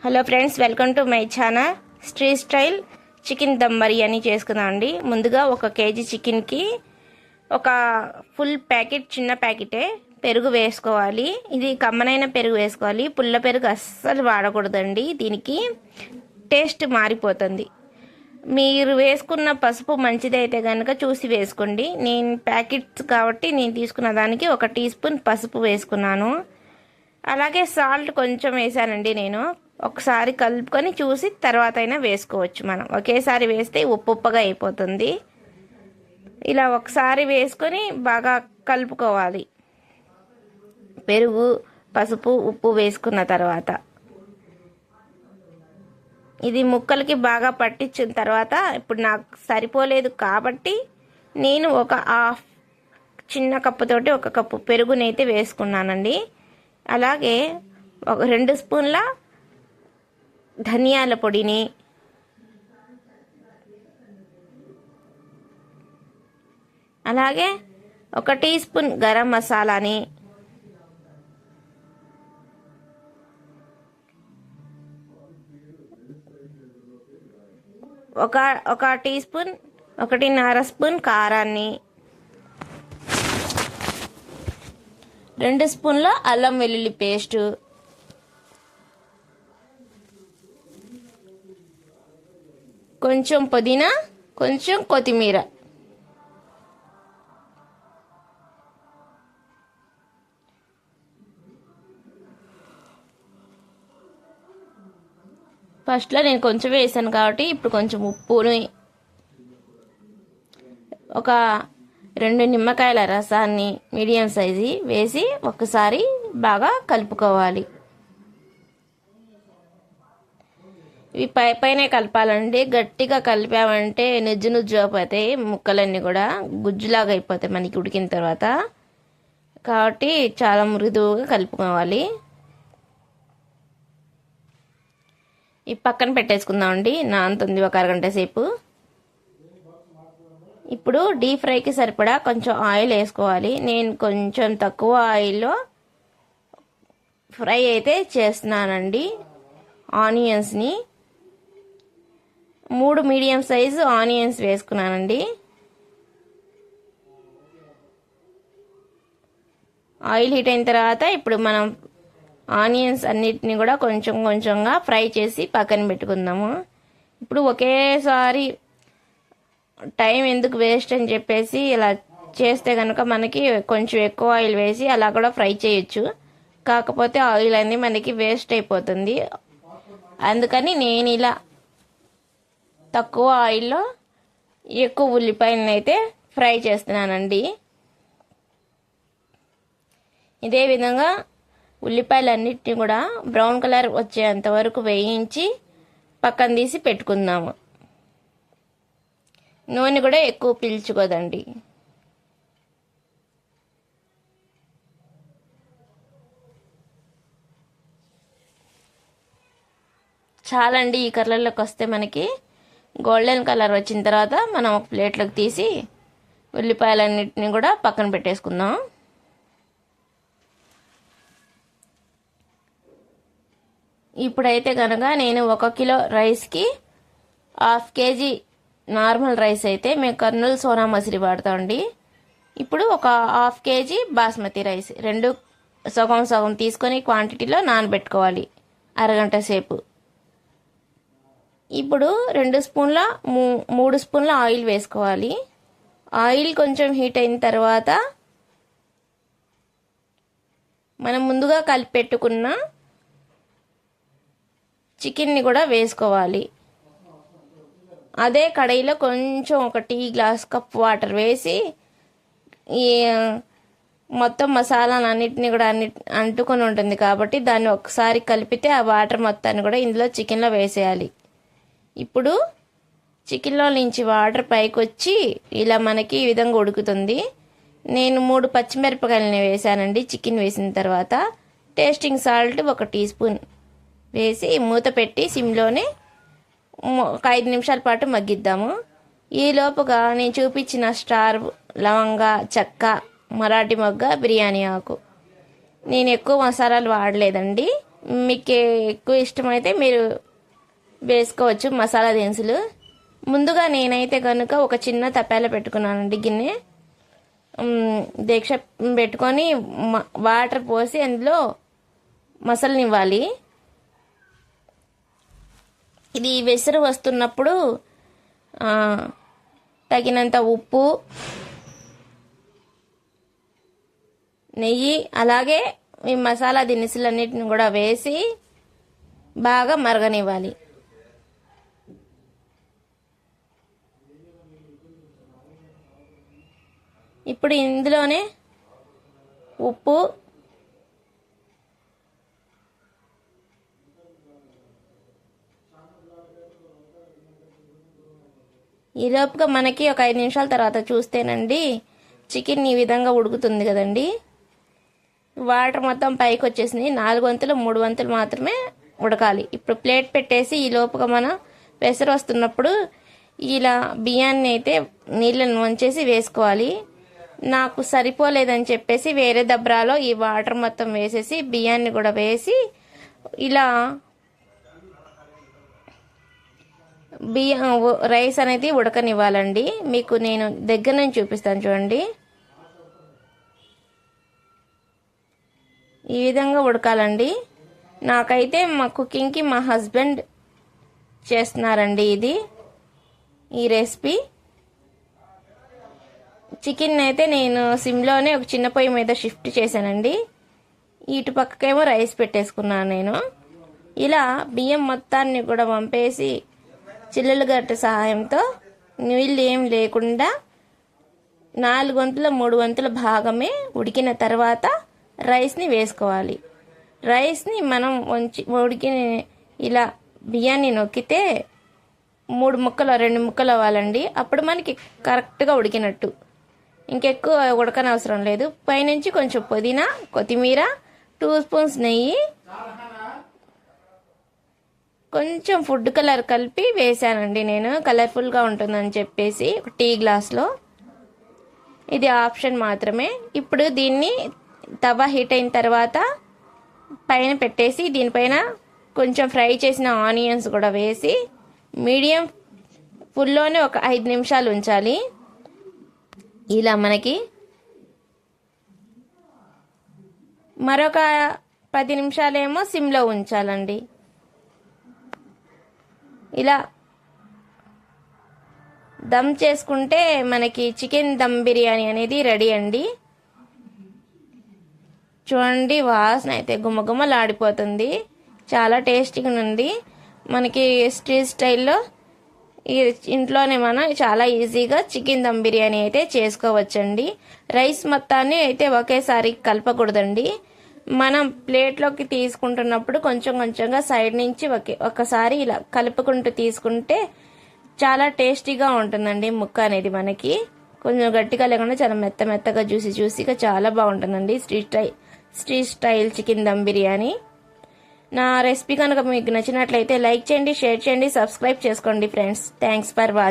Hello friends, welcome to my channel. Street style chicken dum biryani చేసుకుందాం అండి. ముందుగా 1 కేజీ చికెన్కి ఒక ఫుల్ ప్యాకెట్, చిన్న ప్యాకెటే పెరుగు వేసుకోవాలి. ఇది కమ్మనైన పెరుగు వేసుకోవాలి. పుల్ల పెరుగు అస్సలు వాడకూడదండి, దీనికి టేస్ట్ మారిపోతుంది. మీరు వేసుకున్న పసుపు మంచిదైతే కనుక చూసి వేసుకోండి. నేను ప్యాకెట్స్ కాబట్టి నేను తీసుకున్న దానికి 1 టీ స్పూన్ పసుపు వేసుకున్నాను. అలాగే సాల్ట్ కొంచెం వేసానండి నేను. ఒకసారి కలుపుకొని చూసి తర్వాత అయినా వేసుకోవచ్చు. మనం ఒకేసారి వేస్తే ఉప్పుగా అయిపోతుంది. ఇలా ఒకసారి వేసుకొని బాగా కలుపుకోవాలి. పెరుగు, పసుపు, ఉప్పు వేసుకున్న తర్వాత ఇది ముక్కలకి బాగా పట్టించిన తర్వాత ఇప్పుడు నాకు సరిపోలేదు కాబట్టి నేను ఒక హాఫ్ చిన్న కప్పుతోటి 1 కప్పు పెరుగునైతే వేసుకున్నానండి. అలాగే 2 స్పూన్ల ధనియాల పొడిని, అలాగే 1 టీ స్పూన్ గరం మసాలాని, ఒక టీ స్పూన్ 1.5 స్పూన్ కారాన్ని, 2 స్పూన్ల అల్లం వెల్లుల్లి పేస్టు, కొంచెం పుదీనా, కొంచెం కొత్తిమీర, ఫస్ట్లో నేను కొంచెం వేసాను కాబట్టి ఇప్పుడు కొంచెం ఉప్పుని, ఒక 2 నిమ్మకాయల రసాన్ని మీడియం సైజు వేసి ఒకసారి బాగా కలుపుకోవాలి. ఇవి పైనే కలపాలండి. గట్టిగా కలిపామంటే నుజ్జు అయిపోతాయి, ముక్కలన్నీ కూడా గుజ్జులాగా అయిపోతాయి మనకి ఉడికిన తర్వాత. కాబట్టి చాలా మృదువుగా కలుపుకోవాలి. ఈ పక్కన పెట్టేసుకుందామండి, నానుతుంది ఒక అరగంట సేపు. ఇప్పుడు డీప్ ఫ్రైకి సరిపడా కొంచెం ఆయిల్ వేసుకోవాలి. నేను కొంచెం తక్కువ ఆయిల్లో ఫ్రై అయితే చేస్తున్నానండి. ఆనియన్స్ని 3 మీడియం సైజు ఆనియన్స్ వేసుకున్నానండి. ఆయిల్ హీట్ అయిన తర్వాత ఇప్పుడు మనం ఆనియన్స్ అన్నిటిని కూడా కొంచెం కొంచెంగా ఫ్రై చేసి పక్కన పెట్టుకుందాము. ఇప్పుడు ఒకేసారి టైం ఎందుకు వేస్ట్ అని చెప్పేసి ఇలా చేస్తే కనుక మనకి కొంచెం ఎక్కువ ఆయిల్ వేసి అలా కూడా ఫ్రై చేయొచ్చు. కాకపోతే ఆయిల్ అనేది మనకి వేస్ట్ అయిపోతుంది. అందుకని నేను ఇలా తక్కువ ఆయిల్లో ఎక్కువ ఉల్లిపాయలను అయితే ఫ్రై చేస్తున్నానండి. ఇదే విధంగా ఉల్లిపాయలన్నిటిని కూడా బ్రౌన్ కలర్ వచ్చేంత వరకు వేయించి పక్కన తీసి పెట్టుకుందాము. నూనె కూడా ఎక్కువ పీల్చుకోదండి. చాలండి. ఈ కలర్లోకి వస్తే మనకి గోల్డెన్ కలర్ వచ్చిన తర్వాత మనం ఒక ప్లేట్లోకి తీసి ఉల్లిపాయలన్నిటిని కూడా పక్కన పెట్టేసుకుందాం. ఇప్పుడైతే కనుక నేను 1 కిలో రైస్కి 1/2 కేజీ నార్మల్ రైస్ అయితే మేము కర్నూలు సోనా మసూరి వాడతామండి. ఇప్పుడు ఒక 1/2 కేజీ బాస్మతి రైస్ 2 సగం తీసుకొని క్వాంటిటీలో నానబెట్టుకోవాలి అరగంట సేపు. ఇప్పుడు 3 స్పూన్ల ఆయిల్ వేసుకోవాలి. ఆయిల్ కొంచెం హీట్ అయిన తర్వాత మనం ముందుగా కలిపి పెట్టుకున్న చికెన్ని కూడా వేసుకోవాలి. అదే కడాయిలో కొంచెం 1 టీ గ్లాస్ కప్ వాటర్ వేసి ఈ మొత్తం మసాలాలన్నిటిని కూడా అంటుకొని ఉంటుంది కాబట్టి దాన్ని ఒకసారి కలిపితే ఆ వాటర్ మొత్తాన్ని కూడా ఇందులో చికెన్లో వేసేయాలి. ఇప్పుడు చికెన్లో నుంచి వాటర్ పైకి వచ్చి ఇలా మనకి ఈ విధంగా ఉడుకుతుంది. నేను 3 పచ్చిమిరపకాయలని వేసానండి. చికెన్ వేసిన తర్వాత టేస్టింగ్ సాల్ట్ 1 టీ స్పూన్ వేసి మూత పెట్టి సిమ్లోనే ఒక 5 నిమిషాల పాటు మగ్గిద్దాము. ఈ లోపుగా నేను చూపించిన స్టార్, లవంగ, చెక్క, మరాఠీ మొగ్గ, బిర్యానీ ఆకు, నేను ఎక్కువ మసాలాలు వాడలేదండి. మీకు ఎక్కువ ఇష్టమైతే మీరు వేసుకోవచ్చు మసాలా దినుసులు. ముందుగా నేనైతే కనుక ఒక చిన్న తపాల పెట్టుకున్నానండి, గిన్నె దీక్ష పెట్టుకొని వాటర్ పోసి అందులో మసలనివ్వాలి. ఇది వెసరు వస్తున్నప్పుడు తగినంత ఉప్పు, నెయ్యి, అలాగే ఈ మసాలా దినుసులన్నిటిని కూడా వేసి బాగా మరగనివ్వాలి. ఇప్పుడు ఇందులోనే ఉప్పు, ఈలోపుగా మనకి ఒక 5 నిమిషాల తర్వాత చూస్తేనండి చికెన్ ఈ విధంగా ఉడుకుతుంది కదండి. వాటర్ మొత్తం పైకి వచ్చేసింది. 4 వంతులు 3 వంతులు మాత్రమే ఉడకాలి. ఇప్పుడు ప్లేట్ పెట్టేసి ఈ లోపుగా మనం పెసరు వస్తున్నప్పుడు ఇలా బియ్యాన్ని అయితే నీళ్ళను వంచేసి వేసుకోవాలి. నాకు సరిపోలేదని చెప్పేసి వేరే దబ్రాలో ఈ వాటర్ మొత్తం వేసేసి బియ్యాన్ని కూడా వేసి ఇలా రైస్ అనేది ఉడకనివ్వాలండి. మీకు నేను దగ్గర నుంచి చూపిస్తాను చూడండి. ఈ విధంగా ఉడకాలండి. నాకైతే మా కుకింగ్కి మా హస్బెండ్ చేస్తున్నారండి ఈ రెసిపీ. చికెన్ అయితే నేను సిమ్లోనే ఒక చిన్న పొయ్యి మీద షిఫ్ట్ చేశానండి. ఇటు పక్కకేమో రైస్ పెట్టేసుకున్నాను నేను. ఇలా బియ్యం మొత్తాన్ని కూడా వంపేసి చిల్లులు గట్ట సహాయంతో నీళ్ళు ఏం లేకుండా 4 వంతుల 3 వంతుల భాగమే ఉడికిన తర్వాత రైస్ని వేసుకోవాలి. రైస్ని మనం ఉడికిన ఇలా బియ్యాన్ని నొక్కితే 3 ముక్కలు 2 ముక్కలు అవ్వాలండి. అప్పుడు మనకి కరెక్ట్గా ఉడికినట్టు. ఇంకెక్కువ ఉడకనవసరం లేదు. పైనుంచి కొంచెం పుదీనా, కొత్తిమీర, 2 స్పూన్స్ నెయ్యి, కొంచెం ఫుడ్ కలర్ కలిపి వేసానండి నేను, కలర్ఫుల్గా ఉంటుందని చెప్పేసి ఒక టీ గ్లాస్లో. ఇది ఆప్షన్ మాత్రమే. ఇప్పుడు దీన్ని తవా హీట్ అయిన తర్వాత పైన పెట్టేసి దీనిపైన కొంచెం ఫ్రై చేసిన ఆనియన్స్ కూడా వేసి మీడియం ఫుల్లోనే ఒక 5 నిమిషాలు ఉంచాలి. ఇలా మనకి మరొక 10 నిమిషాలేమో సిమ్లో ఉంచాలండి. ఇలా దమ్ చేసుకుంటే మనకి చికెన్ దమ్ బిర్యానీ అనేది రెడీ అండి. చూడండి, వాసన అయితే గుమగుమలాడిపోతుంది. చాలా టేస్టీగా ఉంది. మనకి స్ట్రీట్ స్టైల్లో ఇంట్లోనే మనం చాలా ఈజీగా చికెన్ దమ్ బిర్యానీ అయితే చేసుకోవచ్చండి. రైస్ మొత్తాన్ని అయితే ఒకేసారి కలపకూడదండి. మనం ప్లేట్లోకి తీసుకుంటున్నప్పుడు కొంచెం కొంచెంగా సైడ్ నుంచి ఒకసారి ఇలా కలుపుకుంటూ తీసుకుంటే చాలా టేస్టీగా ఉంటుందండి. ముక్క అనేది మనకి కొంచెం గట్టిగా లేకుండా చాలా మెత్తగా జ్యూసీగా చాలా బాగుంటుందండి street style chicken dum biryani. నా రెసిపీ కనుక మీకు నచ్చినట్లయితే లైక్ చేయండి, షేర్ చేయండి, సబ్స్క్రైబ్ చేసుకోండి ఫ్రెండ్స్. Thanks for watching.